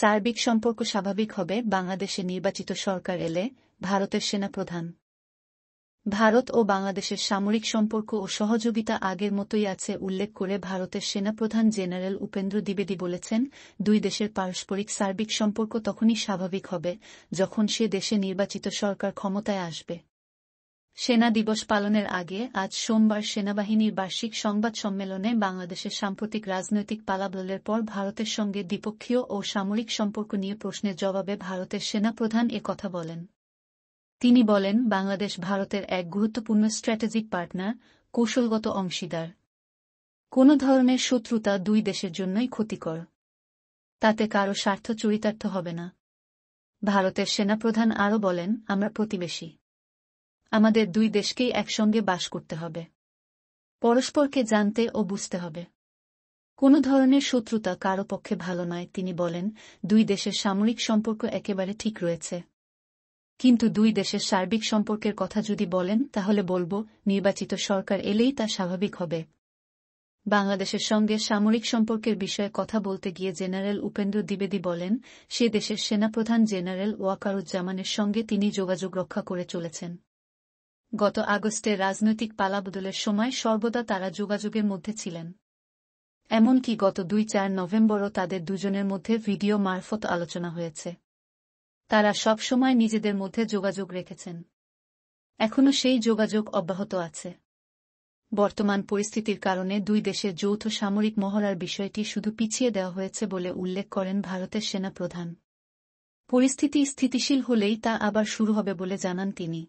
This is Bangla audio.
সার্বিক সম্পর্ক স্বাভাবিক হবে বাংলাদেশে নির্বাচিত সরকার এলে, ভারতের সেনাপ্রধান। ভারত ও বাংলাদেশের সামরিক সম্পর্ক ও সহযোগিতা আগের মতোই আছে উল্লেখ করে ভারতের সেনাপ্রধান জেনারেল উপেন্দ্র দ্বিবেদী বলেছেন, দুই দেশের পারস্পরিক সার্বিক সম্পর্ক তখনই স্বাভাবিক হবে যখন সে দেশে নির্বাচিত সরকার ক্ষমতায় আসবে। সেনা দিবস পালনের আগে আজ সোমবার সেনাবাহিনীর বার্ষিক সংবাদ সম্মেলনে বাংলাদেশের সাম্প্রতিক রাজনৈতিক পালাবদলের পর ভারতের সঙ্গে দ্বিপক্ষীয় ও সামরিক সম্পর্ক নিয়ে প্রশ্নের জবাবে ভারতের সেনাপ্রধান এ কথা বলেন। তিনি বলেন, বাংলাদেশ ভারতের এক গুরুত্বপূর্ণ স্ট্র্যাটেজিক পার্টনার, কৌশলগত অংশীদার। কোনো ধরনের শত্রুতা দুই দেশের জন্যই ক্ষতিকর। তাতে কারো স্বার্থ চরিতার্থ হবে না। ভারতের সেনাপ্রধান আরও বলেন, আমরা প্রতিবেশী। আমাদের দুই দেশকেই একসঙ্গে বাস করতে হবে। পরস্পরকে জানতে ও বুঝতে হবে। কোনো ধরনের শত্রুতা কারো পক্ষে ভালো নয়। তিনি বলেন, দুই দেশের সামরিক সম্পর্ক একেবারে ঠিক রয়েছে। কিন্তু দুই দেশের সার্বিক সম্পর্কের কথা যদি বলেন তাহলে বলবো, নির্বাচিত সরকার এলেই তা স্বাভাবিক হবে। বাংলাদেশের সঙ্গে সামরিক সম্পর্কের বিষয়ে কথা বলতে গিয়ে জেনারেল উপেন্দ্র দ্বিবেদী বলেন, সে দেশের সেনাপ্রধান জেনারেল ওয়াকারুজ্জামানের সঙ্গে তিনি যোগাযোগ রক্ষা করে চলেছেন। গত আগস্টে রাজনৈতিক পালাবদলের সময় সর্বদা তারা যোগাযোগের মধ্যে ছিলেন। এমনকি গত 2-4 নভেম্বরও তাদের দুজনের মধ্যে ভিডিও মারফত আলোচনা হয়েছে। তারা সব সময় নিজেদের মধ্যে যোগাযোগ রেখেছেন। এখনও সেই যোগাযোগ অব্যাহত আছে। বর্তমান পরিস্থিতির কারণে দুই দেশের যৌথ সামরিক মহড়ার বিষয়টি শুধু পিছিয়ে দেওয়া হয়েছে বলে উল্লেখ করেন ভারতের সেনাপ্রধান। পরিস্থিতি স্থিতিশীল হলেই তা আবার শুরু হবে বলে জানান তিনি।